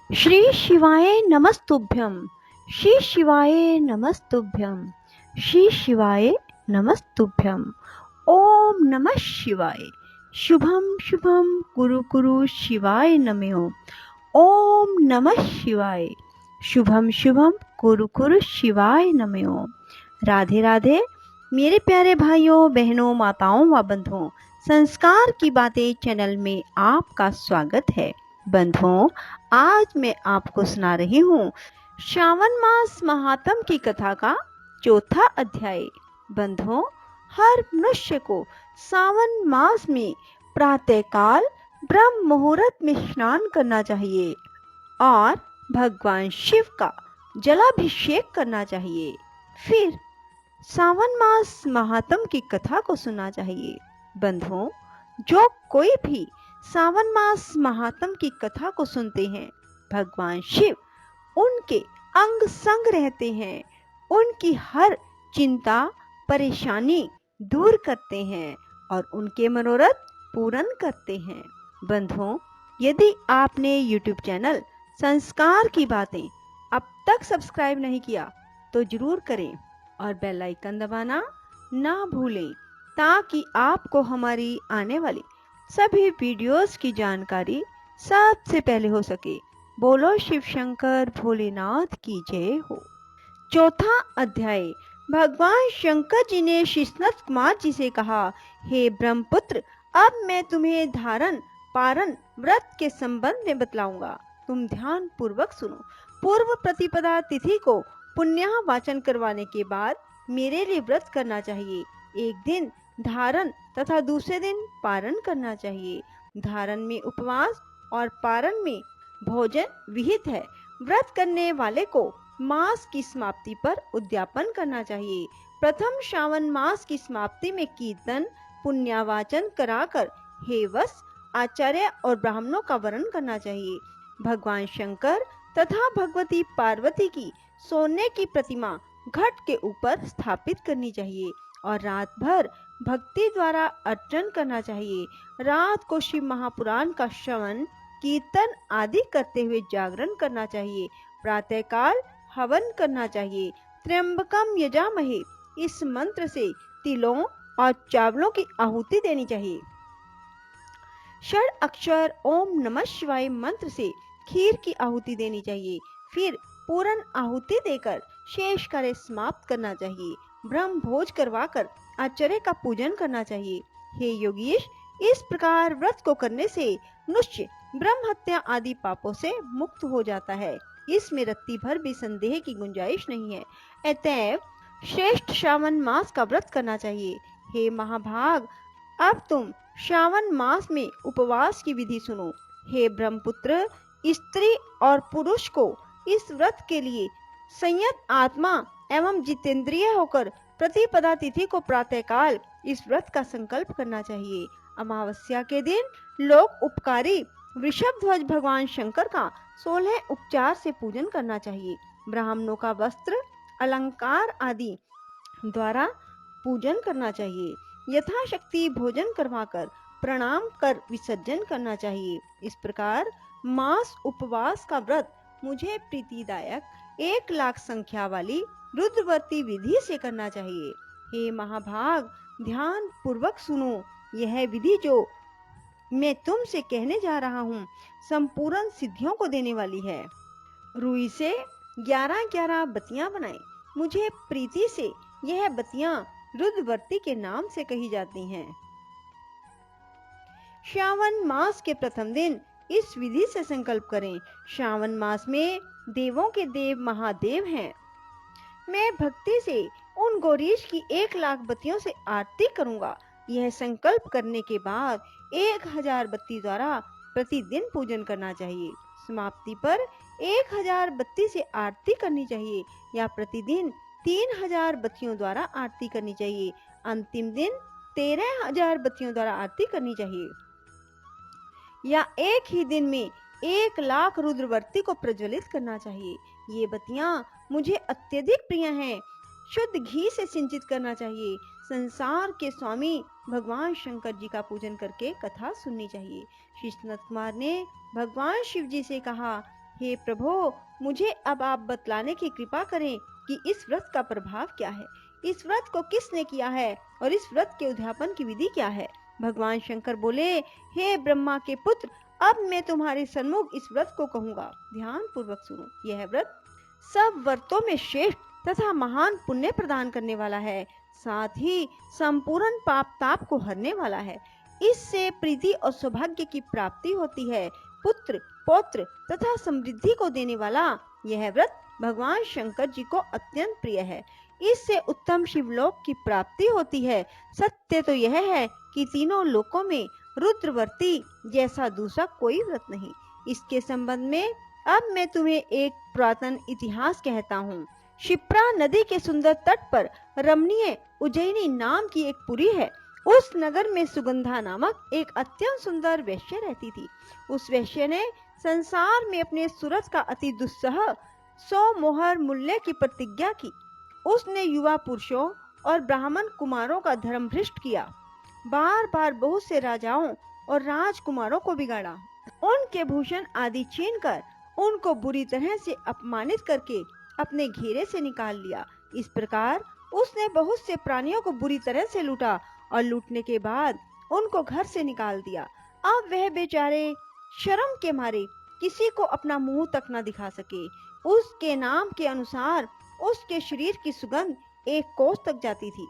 श्री शिवाय नमस्तुभ्यं। श्री शिवाय नमस्तुभ्यं। श्री शिवाय नमस्तुभ्यं। ओम नमः शिवाय। शुभम शुभम कुरु कुरु शिवाय नमः। ओम नमः शिवाय। शुभम शुभम कुरु कुरु शिवाय नमः। राधे राधे मेरे प्यारे भाइयों बहनों माताओं व बंधुओं, संस्कार की बातें चैनल में आपका स्वागत है। बंधुओं, आज मैं आपको सुना रही हूँ श्रावण मास महात्म की कथा का चौथा अध्याय। बंधुओं, हर मनुष्य को सावन मास में प्रातःकाल ब्रह्म मुहूर्त में स्नान करना चाहिए और भगवान शिव का जलाभिषेक करना चाहिए। फिर सावन मास महात्म की कथा को सुनना चाहिए। बंधुओं, जो कोई भी सावन मास महात्म की कथा को सुनते हैं, भगवान शिव उनके अंग संग रहते हैं, उनकी हर चिंता परेशानी दूर करते हैं और उनके मनोरथ पूर्ण करते हैं। बंधुओं, यदि आपने YouTube चैनल संस्कार की बातें अब तक सब्सक्राइब नहीं किया तो जरूर करें और बेल आइकन दबाना ना भूलें, ताकि आपको हमारी आने वाली सभी वीडियोस की जानकारी सबसे पहले हो सके। बोलो शिव शंकर भोलेनाथ की जय हो। चौथा अध्याय। भगवान शंकर जी ने शेषनाग कुमार जी से कहा, हे ब्रह्मपुत्र, अब मैं तुम्हें धारण पारण व्रत के संबंध में बतलाऊंगा। तुम ध्यान पूर्वक सुनो। पूर्व प्रतिपदा तिथि को पुण्य वाचन करवाने के बाद मेरे लिए व्रत करना चाहिए। एक दिन धारण तथा दूसरे दिन पारण करना चाहिए। धारण में उपवास और पारण में भोजन विहित है। व्रत करने वाले को मास की समाप्ति पर उद्यापन करना चाहिए। प्रथम श्रावण मास की समाप्ति में कीर्तन पुण्यवाचन कराकर हेवस आचार्य और ब्राह्मणों का वरण करना चाहिए। भगवान शंकर तथा भगवती पार्वती की सोने की प्रतिमा घट के ऊपर स्थापित करनी चाहिए और रात भर भक्ति द्वारा अर्चन करना चाहिए। रात को शिव महापुराण का श्रवण कीर्तन आदि करते हुए जागरण करना चाहिए। प्रातःकाल हवन करना चाहिए। त्र्यंबकम यजामहे इस मंत्र से तिलों और चावलों की आहुति देनी चाहिए। षड अक्षर ओम नमः शिवाय मंत्र से खीर की आहुति देनी चाहिए। फिर पूर्ण आहुति देकर शेष कार्य समाप्त करना चाहिए। ब्रह्म भोज करवाकर आचार्य का पूजन करना चाहिए। हे योगीश, इस प्रकार व्रत को करने से मनुष्य ब्रह्म हत्या आदि पापों से मुक्त हो जाता है। इसमें रत्ती भर भी संदेह की गुंजाइश नहीं है। अतएव श्रेष्ठ श्रावण मास का व्रत करना चाहिए। हे महाभाग, अब तुम श्रावण मास में उपवास की विधि सुनो। हे ब्रह्मपुत्र, स्त्री और पुरुष को इस व्रत के लिए संयत आत्मा एवं जितेंद्रिय होकर प्रतिपदा तिथि को प्रातःकाल इस व्रत का संकल्प करना चाहिए। अमावस्या के दिन लोक उपकारी वृषभ ध्वज भगवान शंकर का 16 उपचार से पूजन करना चाहिए। ब्राह्मणों का वस्त्र अलंकार आदि द्वारा पूजन करना चाहिए। यथाशक्ति भोजन करवाकर प्रणाम कर विसर्जन करना चाहिए। इस प्रकार मास उपवास का व्रत मुझे प्रीतिदायक 1,00,000 संख्या वाली रुद्रवर्ती विधि से करना चाहिए। हे महाभाग, ध्यान पूर्वक सुनो। यह विधि जो मैं तुमसे कहने जा रहा हूँ संपूर्ण सिद्धियों को देने वाली है। रुई से 11-11 बत्तियां बनाएं। मुझे प्रीति से यह बत्तियां रुद्रवर्ती के नाम से कही जाती हैं। श्रावण मास के प्रथम दिन इस विधि से संकल्प करें। श्रावण मास में देवों के देव महादेव हैं। मैं भक्ति से उन गौरीश की 1,00,000 बत्तियों से आरती करूंगा। यह संकल्प करने के बाद 1,000 बत्ती द्वारा प्रतिदिन पूजन करना चाहिए। समाप्ति पर 1,000 बत्ती से आरती करनी चाहिए या प्रतिदिन 3,000 बत्तियों द्वारा आरती करनी चाहिए। अंतिम दिन 13,000 बत्तियों द्वारा आरती करनी चाहिए या एक ही दिन में 1,00,000 रुद्रवर्ती को प्रज्वलित करना चाहिए। ये बत्तियां मुझे अत्यधिक प्रिय हैं। शुद्ध घी से सिंचित करना चाहिए। संसार के स्वामी भगवान शंकर जी का पूजन करके कथा सुननी चाहिए। शेषनाग कुमार ने भगवान शिव जी से कहा, हे प्रभु, मुझे अब आप बतलाने की कृपा करें कि इस व्रत का प्रभाव क्या है, इस व्रत को किसने किया है और इस व्रत के उद्यापन की विधि क्या है। भगवान शंकर बोले, हे ब्रह्मा के पुत्र, अब मैं तुम्हारे सन्मुख इस व्रत को कहूँगा, ध्यान पूर्वक सुनो। यह व्रत सब व्रतों में श्रेष्ठ तथा महान पुण्य प्रदान करने वाला है, साथ ही संपूर्ण पाप ताप को हरने वाला है। इससे प्रीति और सौभाग्य की प्राप्ति होती है। पुत्र पौत्र तथा समृद्धि को देने वाला यह व्रत भगवान शंकर जी को अत्यंत प्रिय है। इससे उत्तम शिवलोक की प्राप्ति होती है। सत्य तो यह है कि तीनों लोकों में रुद्रवर्ती जैसा दूसरा कोई व्रत नहीं। इसके संबंध में अब मैं तुम्हें एक पुरातन इतिहास कहता हूँ। शिप्रा नदी के सुंदर तट पर रमणीय उज्जैनी नाम की एक पुरी है। उस नगर में सुगंधा नामक एक अत्यंत सुंदर वैश्य रहती थी। उस वैश्य ने संसार में अपने सूरज का अति दुस्सह 100 मोहर मूल्य की प्रतिज्ञा की। उसने युवा पुरुषों और ब्राह्मण कुमारों का धर्म भ्रष्ट किया, बार बार बहुत से राजाओं और राजकुमारों को बिगाड़ा, उनके भूषण आदि छीनकर उनको बुरी तरह से अपमानित करके अपने घेरे से निकाल लिया। इस प्रकार उसने बहुत से प्राणियों को बुरी तरह से लूटा और लूटने के बाद उनको घर से निकाल दिया। अब वह बेचारे शर्म के मारे किसी को अपना मुंह तक न दिखा सके। उसके नाम के अनुसार उसके शरीर की सुगंध 1 कोस तक जाती थी।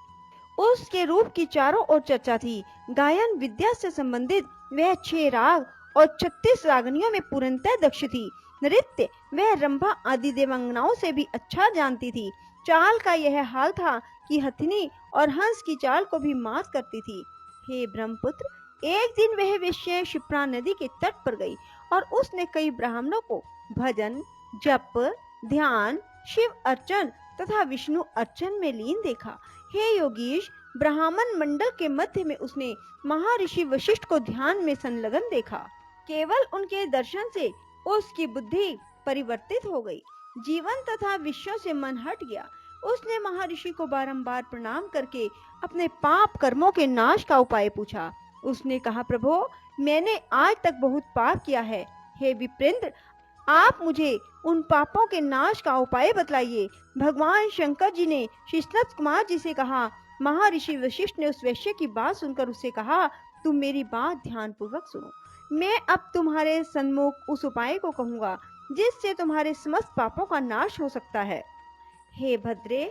उसके रूप की चारों ओर चर्चा थी। गायन विद्या से संबंधित वह 6 राग और 36 रागनियों में पूर्णतः दक्ष थी। नृत्य वह रंभा आदि देवांगनाओं से भी अच्छा जानती थी। चाल का यह हाल था कि हथिनी और हंस की चाल को भी मात करती थी। हे ब्रह्मपुत्र, एक दिन वह वेश्या शिप्रा नदी के तट पर गई और उसने कई ब्राह्मणों को भजन, जप, ध्यान, शिव अर्चन तथा विष्णु अर्चन में लीन देखा। हे योगीश, ब्राह्मण मंडल के मध्य में उसने महर्षि वशिष्ठ को ध्यान में संलग्न देखा। केवल उनके दर्शन से उसकी बुद्धि परिवर्तित हो गई। जीवन तथा विषयों से मन हट गया। उसने महर्षि को बारंबार प्रणाम करके अपने पाप कर्मों के नाश का उपाय पूछा। उसने कहा, प्रभु, मैंने आज तक बहुत पाप किया है। हे विप्रेंद्र, आप मुझे उन पापों के नाश का उपाय बतलाइए। भगवान शंकर जी ने शिशुनाथ कुमार जी से कहा। महर्षि वशिष्ठ ने उस वैश्य की बात सुनकर उससे कहा, तुम मेरी बात ध्यान पूर्वक सुनो। मैं अब तुम्हारे सन्मुख उस उपाय को कहूँगा जिससे तुम्हारे समस्त पापों का नाश हो सकता है। हे भद्रे,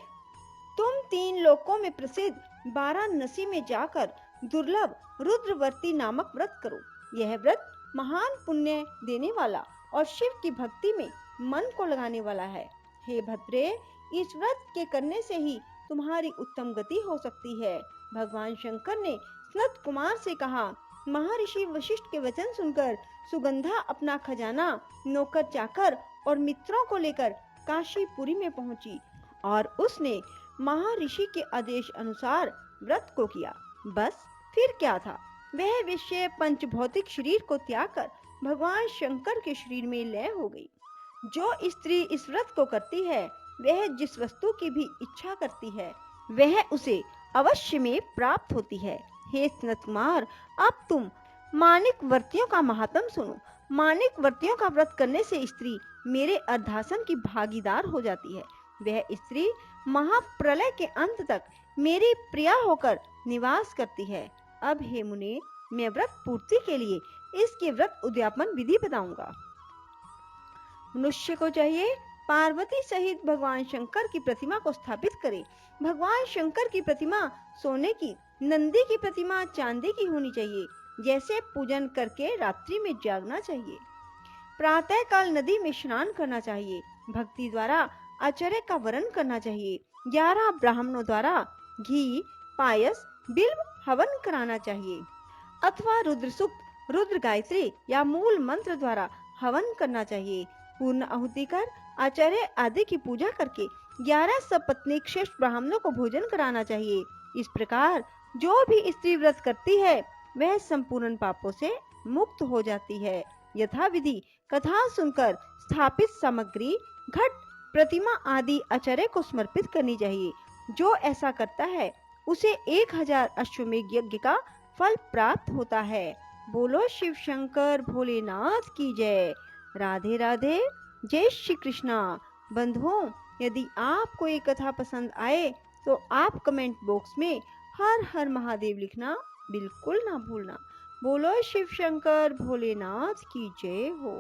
तुम 3 लोकों में प्रसिद्ध वाराणसी में जाकर दुर्लभ रुद्रवर्ती नामक व्रत करो। यह व्रत महान पुण्य देने वाला और शिव की भक्ति में मन को लगाने वाला है। हे भद्रे, इस व्रत के करने से ही तुम्हारी उत्तम गति हो सकती है। भगवान शंकर ने सनत कुमार से कहा। महर्षि वशिष्ठ के वचन सुनकर सुगंधा अपना खजाना, नौकर चाकर और मित्रों को लेकर काशीपुरी में पहुंची और उसने महर्षि के आदेश अनुसार व्रत को किया। बस फिर क्या था, वह विषय पंचभौतिक शरीर को त्याग कर भगवान शंकर के शरीर में लय हो गई। जो स्त्री इस व्रत को करती है, वह जिस वस्तु की भी इच्छा करती है, वह उसे अवश्य में प्राप्त होती है। हे सनत कुमार, अब तुम मानिक वर्तियों का महात्म सुनो। मानिक वर्तियों का व्रत करने से स्त्री मेरे अर्धासन की भागीदार हो जाती है। वह स्त्री महाप्रलय के अंत तक मेरी प्रिया होकर निवास करती है। अब हे मुने, मैं व्रत पूर्ति के लिए इसके व्रत उद्यापन विधि बताऊंगा। मनुष्य को चाहिए पार्वती सहित भगवान शंकर की प्रतिमा को स्थापित करे। भगवान शंकर की प्रतिमा सोने की, नंदी की प्रतिमा चांदी की होनी चाहिए। जैसे पूजन करके रात्रि में जागना चाहिए। प्रातः काल नदी में स्नान करना चाहिए। भक्ति द्वारा आचार्य का वरण करना चाहिए। 11 ब्राह्मणों द्वारा घी, पायस, बिल्व हवन कराना चाहिए अथवा रुद्र सूक्त, रुद्र गायत्री या मूल मंत्र द्वारा हवन करना चाहिए। पूर्ण आहुति कर आचार्य आदि की पूजा करके 11 सपत्नीक श्रेष्ठ ब्राह्मणों को भोजन कराना चाहिए। इस प्रकार जो भी स्त्री व्रत करती है, वह संपूर्ण पापों से मुक्त हो जाती है। यथा विधि कथा सुनकर स्थापित सामग्री, घट, प्रतिमा आदि आचार्य को समर्पित करनी चाहिए। जो ऐसा करता है, उसे 1000 अश्वमेध यज्ञ का फल प्राप्त होता है। बोलो शिव शंकर भोलेनाथ की जय। राधे राधे। जय श्री कृष्णा। बंधुओं, यदि आपको ये कथा पसंद आए तो आप कमेंट बॉक्स में हर हर महादेव लिखना बिल्कुल ना भूलना। बोलो शिव शंकर भोलेनाथ की जय हो।